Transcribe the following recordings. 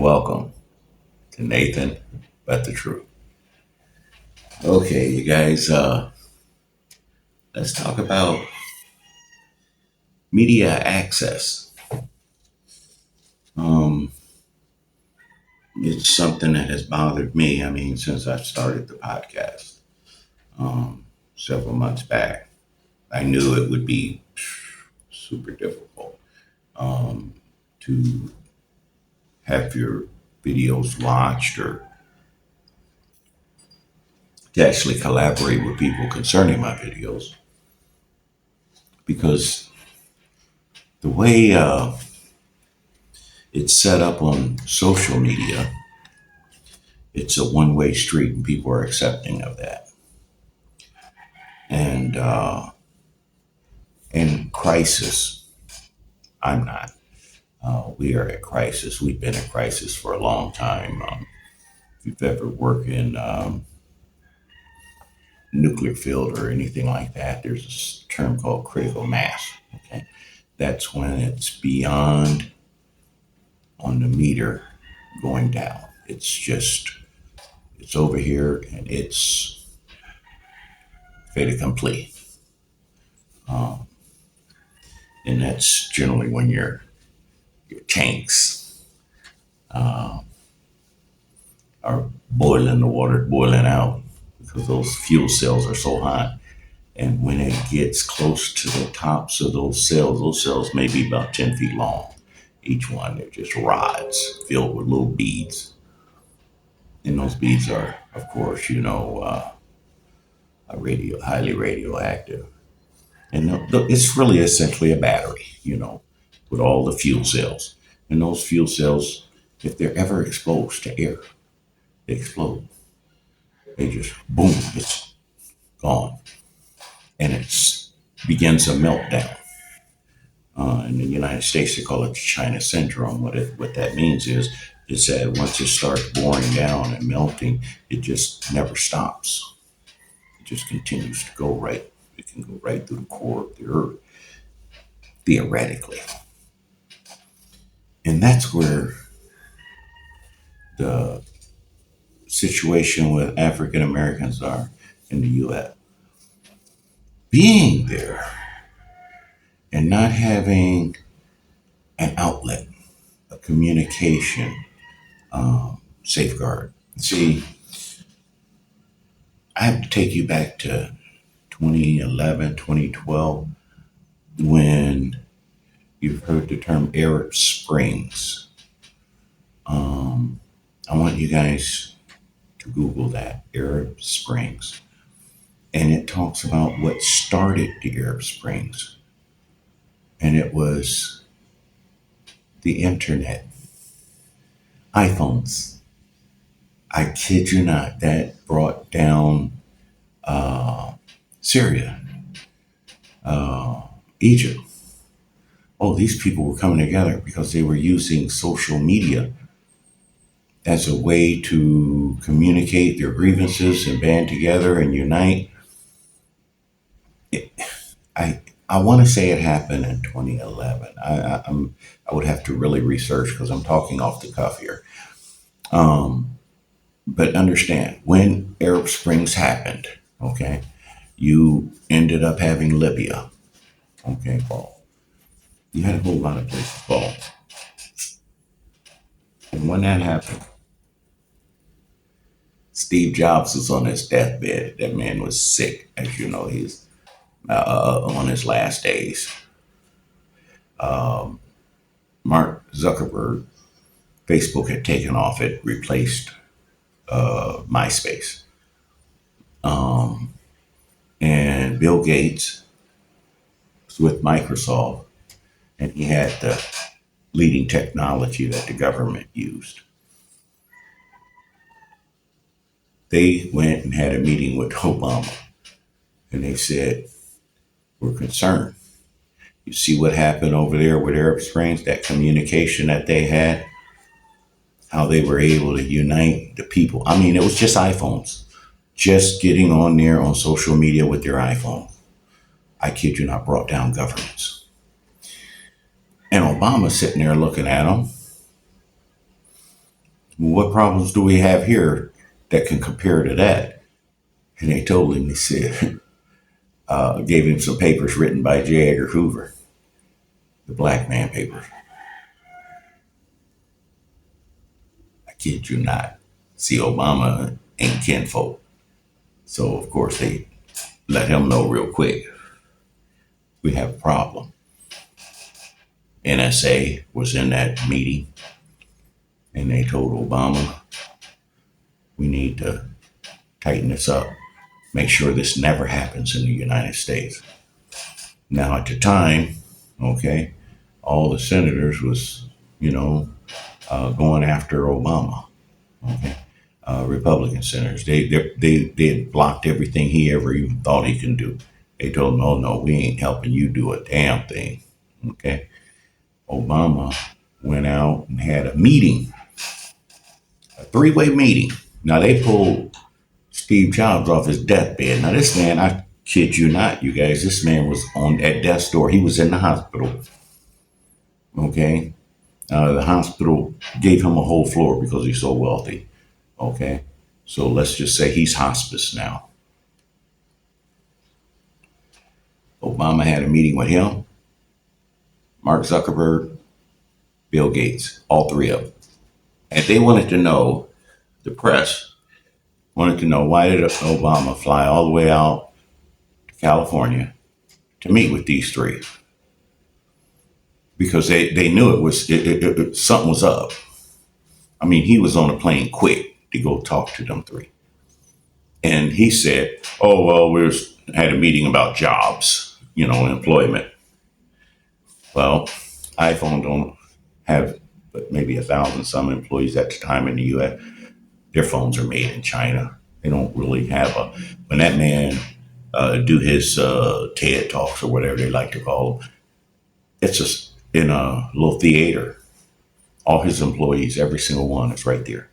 welcome to Nathan But the Truth. Okay, you guys, let's talk about media access. Um, it's something that has bothered me. I mean, since I started the podcast several months back, I knew it would be super difficult to have your videos watched or to actually collaborate with people concerning my videos because the way it's set up on social media, it's a one-way street, and people are accepting of that. And in crisis, I'm not. We are at crisis. We've been at crisis for a long time. If you've ever worked in nuclear field or anything like that, there's a term called critical mass. Okay, that's when it's beyond on the meter going down. It's over here and it's fait accompli. And that's generally when your tanks are boiling, the water boiling out because those fuel cells are so hot. And when it gets close to the tops of those cells may be about 10 feet long. Each one, they're just rods filled with little beads. And those beads are, of course, highly radioactive. And it's really essentially a battery, with all the fuel cells. And those fuel cells, if they're ever exposed to air, they explode. They just boom, it's gone, and it begins a meltdown. In the United States, they call it China syndrome. What that means is that once it starts boring down and melting, it just never stops. It just continues to go right. It can go right through the core of the earth, theoretically, and that's where the situation with African Americans are in the U.S. Being there and not having an outlet, a communication safeguard. See, I have to take you back to 2011, 2012, when you've heard the term Arab Springs. I want you guys to Google that, Arab Springs. And it talks about what started the Arab Springs. And it was the internet, iPhones. I kid you not, that brought down Syria, Egypt. Oh, these people were coming together because they were using social media as a way to communicate their grievances and band together and unite. It, I want to say it happened in 2011. I would have to really research because I'm talking off the cuff here. But understand, when Arab Springs happened, okay, you ended up having Libya, okay, Paul. You had a whole lot of places, Paul. And when that happened, Steve Jobs was on his deathbed. That man was sick, as you know. He's on his last days. Mark Zuckerberg, Facebook had taken off. It replaced MySpace. And Bill Gates was with Microsoft, and he had the leading technology that the government used. They went and had a meeting with Obama, and they said, "We're concerned. You see what happened over there with Arab Springs, that communication that they had, how they were able to unite the people. I mean, it was just iPhones, just getting on there on social media with their iPhone. I kid you not, brought down governments." And Obama sitting there looking at them, What problems do we have here that can compare to that? And they told him, they said, gave him some papers written by J. Edgar Hoover, the black man papers. I kid you not. See, Obama ain't kinfolk. So, of course, they let him know real quick we have a problem. NSA was in that meeting and they told Obama, we need to tighten this up, make sure this never happens in the United States. Now, at the time, okay, all the senators was, you know, going after Obama. Okay, Republican senators, they had blocked everything he ever even thought he can do. They told him, "Oh no, we ain't helping you do a damn thing." Okay, Obama went out and had a meeting, a three-way meeting. Now they pulled Steve Jobs off his deathbed. Now this man, I kid you not, you guys, this man was on at death's door. He was in the hospital. Okay, the hospital gave him a whole floor because he's so wealthy. Okay, so let's just say he's hospice now. Obama had a meeting with him, Mark Zuckerberg, Bill Gates, all three of them. And they wanted to know, the press wanted to know, why did Obama fly all the way out to California to meet with these three? Because they knew something was up. I mean, he was on a plane quick to go talk to them three. And he said, oh, well, had a meeting about jobs, employment. Well, iPhone don't have but maybe 1,000 some employees at the time in the U.S. Their phones are made in China. They don't really have when that man do his TED Talks or whatever they like to call them, it's just in a little theater. All his employees, every single one is right there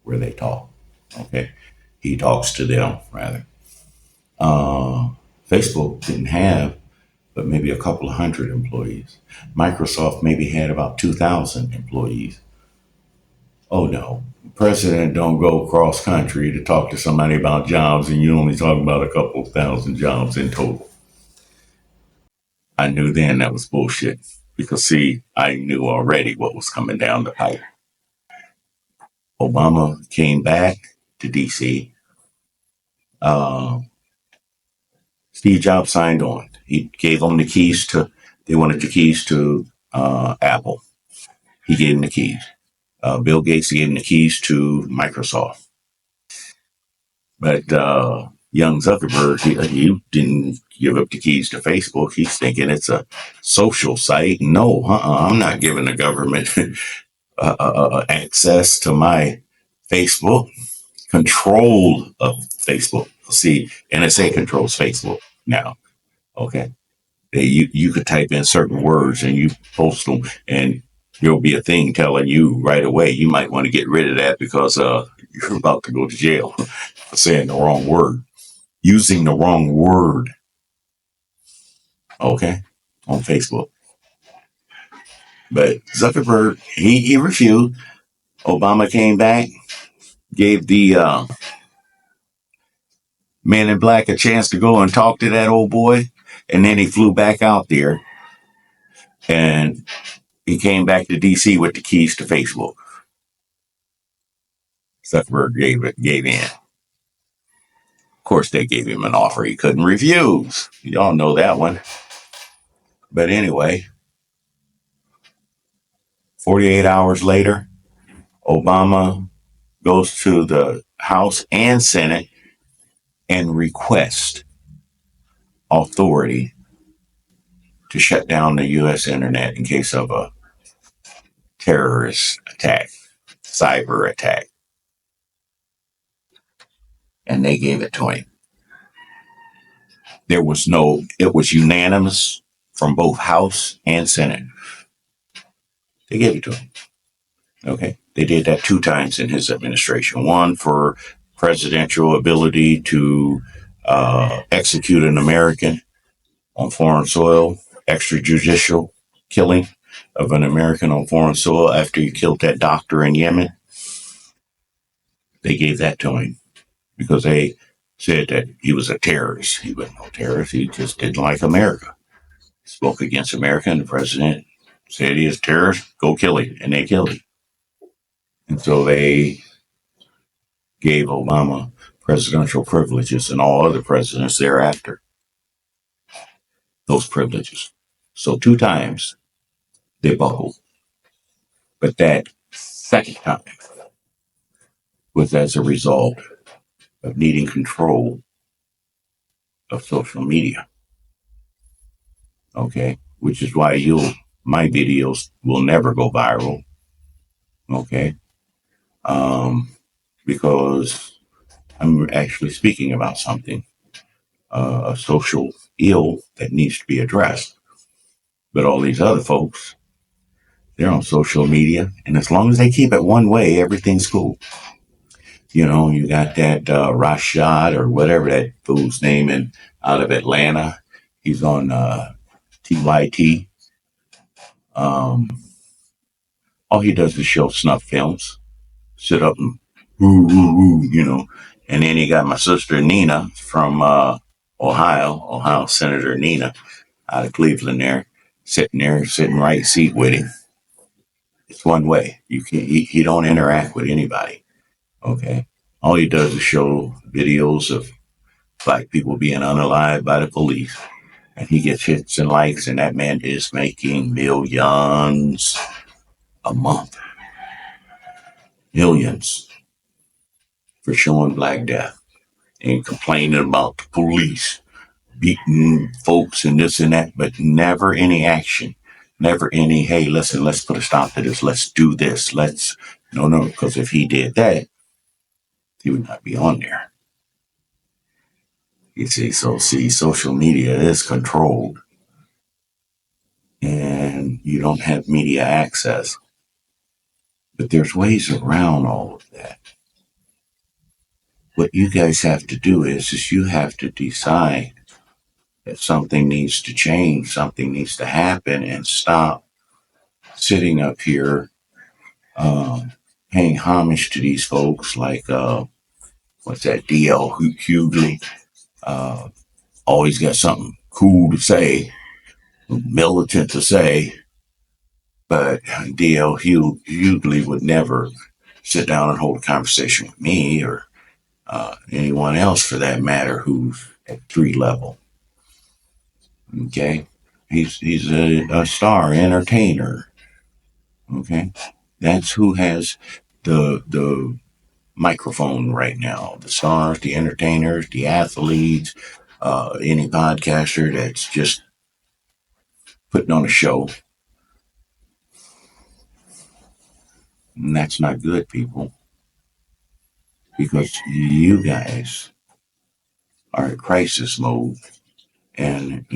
where they talk. Okay. He talks to them rather. Facebook didn't have but maybe a couple of hundred employees. Microsoft maybe had about 2,000 employees. Oh no, the president don't go cross country to talk to somebody about jobs and you only talk about a couple thousand jobs in total. I knew then that was bullshit because see, I knew already what was coming down the pipe. Obama came back to DC. Uh, Steve Jobs signed on. He gave them the keys they wanted the keys to Apple. He gave them the keys. Bill Gates gave him the keys to Microsoft. But young Zuckerberg, he didn't give up the keys to Facebook. He's thinking it's a social site. No, I'm not giving the government access to my Facebook, control of Facebook. See, NSA controls Facebook now. Okay. You could type in certain words and you post them and there'll be a thing telling you right away, you might want to get rid of that because you're about to go to jail for saying the wrong word, using the wrong word. Okay. On Facebook. But Zuckerberg, he refused. Obama came back, gave the man in black a chance to go and talk to that old boy. And then he flew back out there and he came back to DC with the keys to Facebook. Zuckerberg gave in. Of course, they gave him an offer he couldn't refuse. Y'all know that one. But anyway, 48 hours later, Obama goes to the House and Senate and requests authority to shut down the U.S. internet in case of a terrorist attack, cyber attack. And they gave it to him. It was unanimous from both House and Senate. They gave it to him. Okay. They did that 2 times in his administration. One for presidential ability to execute an American on foreign soil, extrajudicial killing of an American on foreign soil after he killed that doctor in Yemen. They gave that to him because they said that he was a terrorist. He wasn't no terrorist. He just didn't like America. He spoke against America, and the president said he is a terrorist. Go kill him, and they killed him. And so they gave Obama presidential privileges, and all other presidents thereafter those privileges. So 2 times they buckled, but that second time was as a result of needing control of social media. Okay, which is why my videos will never go viral. Okay, um, because I'm actually speaking about something, a social ill that needs to be addressed. But all these other folks, they're on social media, and as long as they keep it one way, everything's cool. You know, you got that Rashad or whatever that fool's name in out of Atlanta. He's on TYT. Um, all he does is show snuff films, sit up and woo woo woo, you know. And then you got my sister Nina from Ohio Senator Nina out of Cleveland there, sitting right seat with him. It's one way. You can he don't interact with anybody. Okay. All he does is show videos of black people being unalived by the police. And he gets hits and likes, and that man is making millions a month. Millions for showing Black Death and complaining about the police beating folks and this and that, but never any action. Never any, hey, listen, let's put a stop to this. Let's do this. No, because if he did that, he would not be on there. You see, social media is controlled and you don't have media access. But there's ways around all of that. What you guys have to do is you have to decide that something needs to change, something needs to happen, and stop sitting up here paying homage to these folks like what's that, D.L. Hughley. Uh, Always got something cool to say, militant to say, but D.L. Hughley would never sit down and hold a conversation with me or anyone else for that matter who's at 3 level. Okay, he's a star entertainer. Okay, that's who has the microphone right now. The stars, the entertainers, the athletes, any podcaster that's just putting on a show. And that's not good, people, because you guys are in crisis mode. And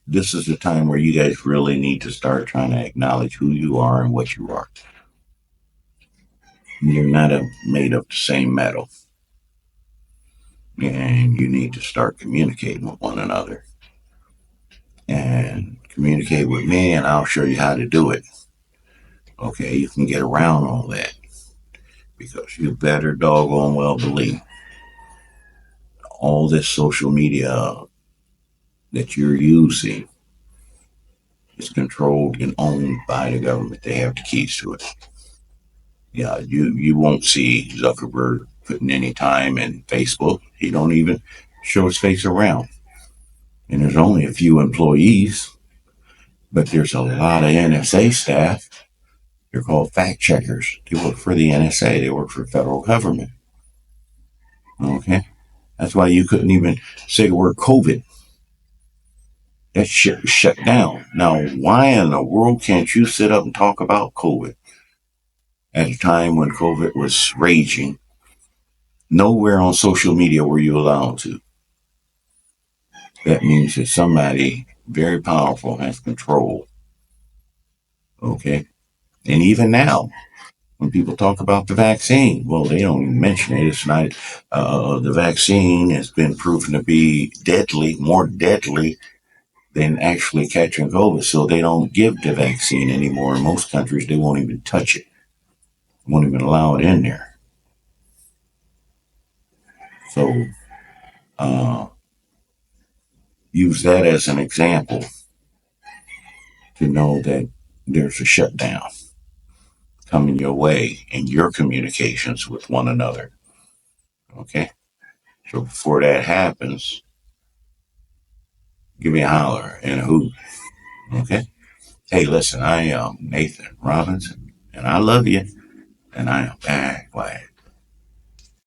this is the time where you guys really need to start trying to acknowledge who you are and what you are. You're not made of the same metal. And you need to start communicating with one another. And communicate with me, and I'll show you how to do it. Okay, you can get around all that. Because you better doggone well believe all this social media that you're using is controlled and owned by the government. They have the keys to it. Yeah, you won't see Zuckerberg putting any time in Facebook. He don't even show his face around. And there's only a few employees, but there's a lot of NSA staff. They're called fact checkers. They work for the NSA. They work for the federal government. Okay, that's why you couldn't even say the word COVID. That shit was shut down. Now, why in the world can't you sit up and talk about COVID at a time when COVID was raging? Nowhere on social media were you allowed to. That means that somebody very powerful has control. Okay. And even now, when people talk about the vaccine, well, they don't even mention it. It's not, the vaccine has been proven to be deadly, more deadly than actually catching COVID. So they don't give the vaccine anymore. In most countries, they won't even touch it, won't even allow it in there. So uh, use that as an example to know that there's a shutdown coming your way in your communications with one another. Okay. So before that happens, give me a holler and a hoot. Okay. Hey, listen, I am Nathan Robinson and I love you and I am back quiet.